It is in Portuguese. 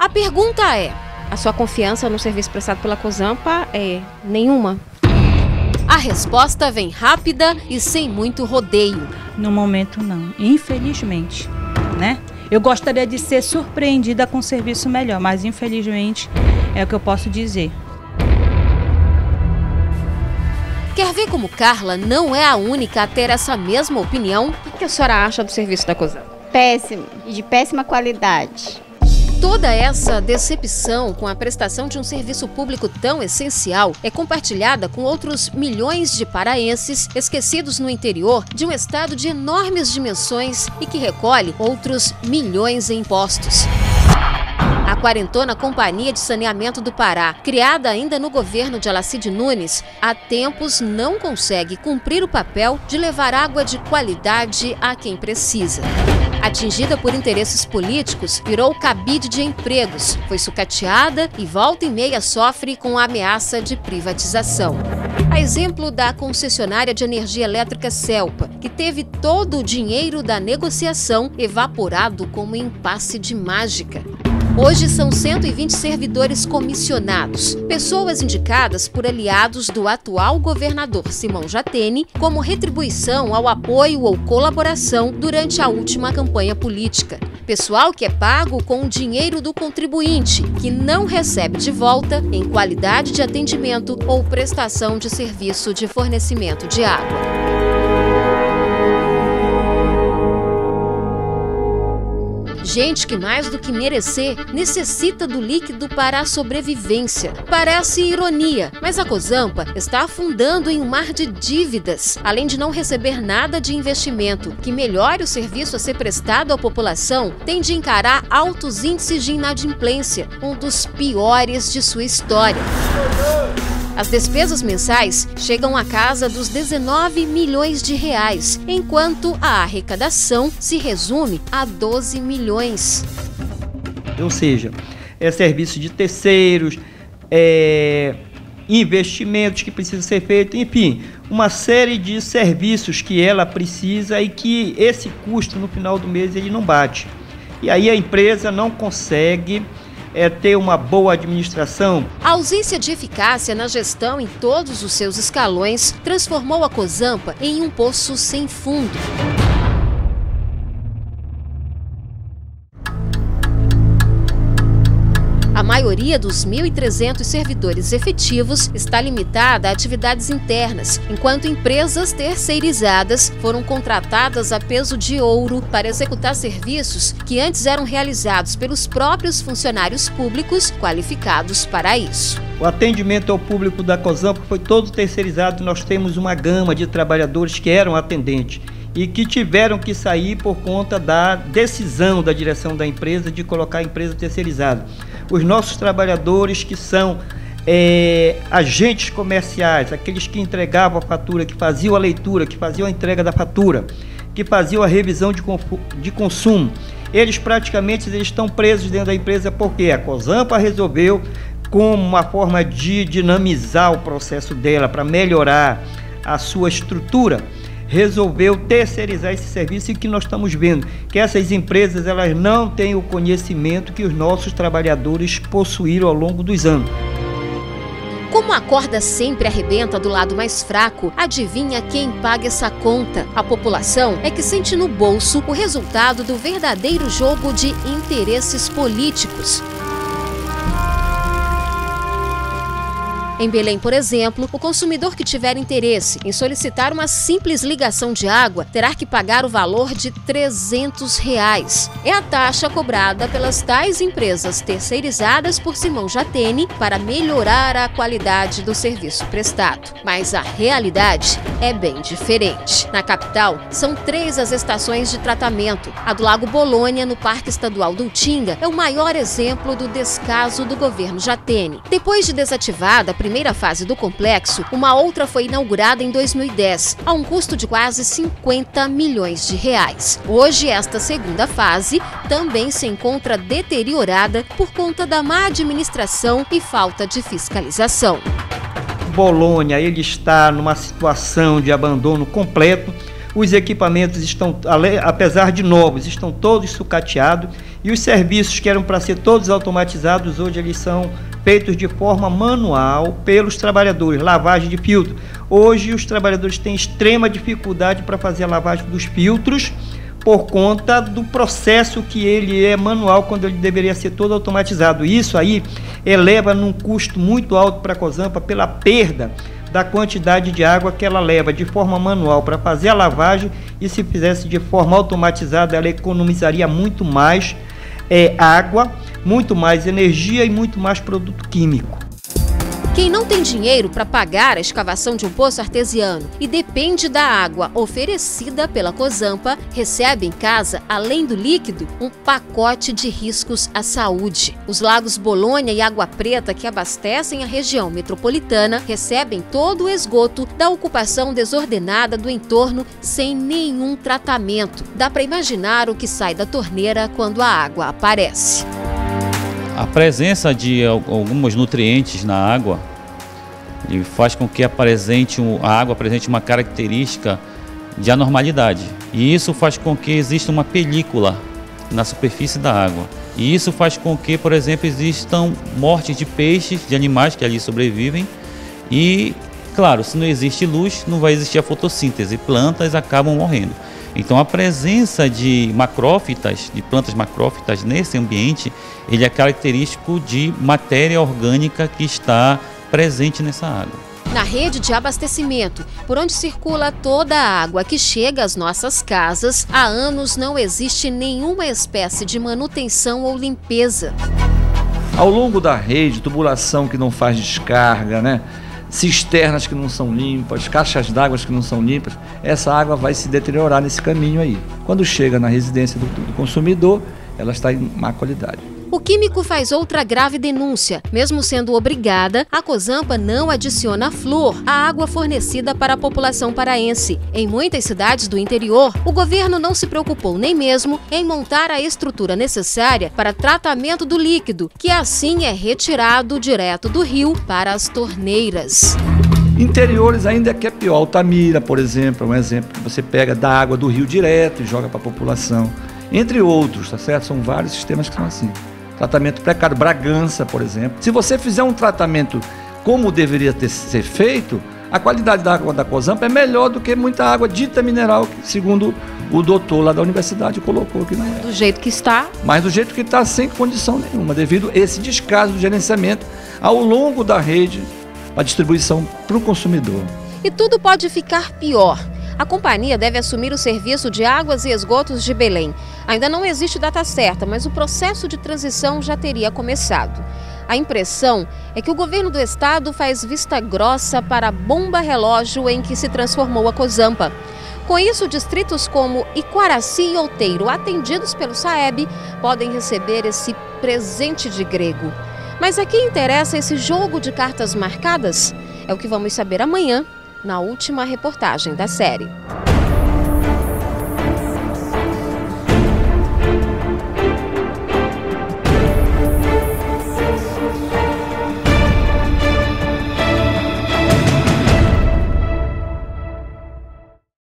A pergunta é: a sua confiança no serviço prestado pela Cozampa é nenhuma? A resposta vem rápida e sem muito rodeio. No momento não, infelizmente, né? Eu gostaria de ser surpreendida com um serviço melhor, mas infelizmente é o que eu posso dizer. Quer ver como Carla não é a única a ter essa mesma opinião? O que a senhora acha do serviço da Cozampa? Péssimo e de péssima qualidade. Toda essa decepção com a prestação de um serviço público tão essencial é compartilhada com outros milhões de paraenses esquecidos no interior de um estado de enormes dimensões e que recolhe outros milhões em impostos. A quarentona Companhia de Saneamento do Pará, criada ainda no governo de Alacide Nunes, há tempos não consegue cumprir o papel de levar água de qualidade a quem precisa. Atingida por interesses políticos, virou cabide de empregos, foi sucateada e volta e meia sofre com a ameaça de privatização. A exemplo da concessionária de energia elétrica Celpa, que teve todo o dinheiro da negociação evaporado como em passe de mágica. Hoje são 120 servidores comissionados, pessoas indicadas por aliados do atual governador Simão Jatene como retribuição ao apoio ou colaboração durante a última campanha política. Pessoal que é pago com o dinheiro do contribuinte, que não recebe de volta em qualidade de atendimento ou prestação de serviço de fornecimento de água. Gente que, mais do que merecer, necessita do líquido para a sobrevivência. Parece ironia, mas a Cozampa está afundando em um mar de dívidas, além de não receber nada de investimento que melhore o serviço a ser prestado à população, tem de encarar altos índices de inadimplência, um dos piores de sua história. As despesas mensais chegam à casa dos 19 milhões de reais, enquanto a arrecadação se resume a 12 milhões. Ou seja, é serviço de terceiros, investimentos que precisam ser feitos, enfim, uma série de serviços que ela precisa e que esse custo no final do mês ele não bate. E aí a empresa não consegue ter uma boa administração. A ausência de eficácia na gestão em todos os seus escalões transformou a Cozampa em um poço sem fundo. A maioria dos 1.300 servidores efetivos está limitada a atividades internas, enquanto empresas terceirizadas foram contratadas a peso de ouro para executar serviços que antes eram realizados pelos próprios funcionários públicos qualificados para isso. O atendimento ao público da Cozampa foi todo terceirizado. Nós temos uma gama de trabalhadores que eram atendentes e que tiveram que sair por conta da decisão da direção da empresa de colocar a empresa terceirizada. Os nossos trabalhadores que são agentes comerciais, aqueles que entregavam a fatura, que faziam a leitura, que faziam a entrega da fatura, que faziam a revisão de consumo, eles praticamente estão presos dentro da empresa porque a Cozampa resolveu, como uma forma de dinamizar o processo dela para melhorar a sua estrutura, resolveu terceirizar esse serviço. E que nós estamos vendo que essas empresas elas não têm o conhecimento que os nossos trabalhadores possuíram ao longo dos anos. Como a corda sempre arrebenta do lado mais fraco, adivinha quem paga essa conta? A população é que sente no bolso o resultado do verdadeiro jogo de interesses políticos. Em Belém, por exemplo, o consumidor que tiver interesse em solicitar uma simples ligação de água terá que pagar o valor de R$300. É a taxa cobrada pelas tais empresas terceirizadas por Simão Jatene para melhorar a qualidade do serviço prestado. Mas a realidade é bem diferente. Na capital, são 3 as estações de tratamento. A do Lago Bolônia, no Parque Estadual do Utinga, é o maior exemplo do descaso do governo Jatene. Depois de desativada a primeira fase do complexo, uma outra foi inaugurada em 2010, a um custo de quase 50 milhões de reais. Hoje, esta segunda fase também se encontra deteriorada por conta da má administração e falta de fiscalização. Bolônia, ele está numa situação de abandono completo. os equipamentos estão, apesar de novos, estão todos sucateados, e os serviços que eram para ser todos automatizados, hoje eles são feitos de forma manual pelos trabalhadores, lavagem de filtro. Hoje os trabalhadores têm extrema dificuldade para fazer a lavagem dos filtros, por conta do processo que ele é manual, quando ele deveria ser todo automatizado. Isso aí eleva num custo muito alto para a Cozampa pela perda da quantidade de água que ela leva de forma manual para fazer a lavagem, e se fizesse de forma automatizada, ela economizaria muito mais água, muito mais energia e muito mais produto químico. Quem não tem dinheiro para pagar a escavação de um poço artesiano e depende da água oferecida pela Cozampa, recebe em casa, além do líquido, um pacote de riscos à saúde. Os lagos Bolônia e Água Preta, que abastecem a região metropolitana, recebem todo o esgoto da ocupação desordenada do entorno sem nenhum tratamento. Dá para imaginar o que sai da torneira quando a água aparece. A presença de alguns nutrientes na água faz com que a água apresente uma característica de anormalidade. E isso faz com que exista uma película na superfície da água. E isso faz com que, por exemplo, existam mortes de peixes, de animais que ali sobrevivem. E, claro, se não existe luz, não vai existir a fotossíntese. Plantas acabam morrendo. Então a presença de macrófitas, de plantas macrófitas nesse ambiente, ele é característico de matéria orgânica que está presente nessa água. Na rede de abastecimento, por onde circula toda a água que chega às nossas casas, há anos não existe nenhuma espécie de manutenção ou limpeza. Ao longo da rede, tubulação que não faz descarga, né? Cisternas que não são limpas, caixas d'água que não são limpas, essa água vai se deteriorar nesse caminho aí. Quando chega na residência do consumidor, ela está em má qualidade. O químico faz outra grave denúncia. Mesmo sendo obrigada, a Cozampa não adiciona flúor à água fornecida para a população paraense. Em muitas cidades do interior, o governo não se preocupou nem mesmo em montar a estrutura necessária para tratamento do líquido, que assim é retirado direto do rio para as torneiras. Interiores ainda que é pior. Altamira, por exemplo, é um exemplo que você pega da água do rio direto e joga para a população. Entre outros, tá certo? São vários sistemas que são assim. Tratamento precário, Bragança, por exemplo. Se você fizer um tratamento como deveria ser feito, a qualidade da água da Cozampa é melhor do que muita água dita mineral, que, segundo o doutor lá da universidade colocou que não é. Do jeito que está? Mas do jeito que está, sem condição nenhuma, devido a esse descaso do gerenciamento ao longo da rede, a distribuição para o consumidor. E tudo pode ficar pior. A companhia deve assumir o serviço de águas e esgotos de Belém. Ainda não existe data certa, mas o processo de transição já teria começado. A impressão é que o governo do estado faz vista grossa para a bomba-relógio em que se transformou a Cozampa. Com isso, distritos como Iquaraci e Outeiro, atendidos pelo SAEB, podem receber esse presente de grego. Mas a quem interessa esse jogo de cartas marcadas? É o que vamos saber amanhã, na última reportagem da série.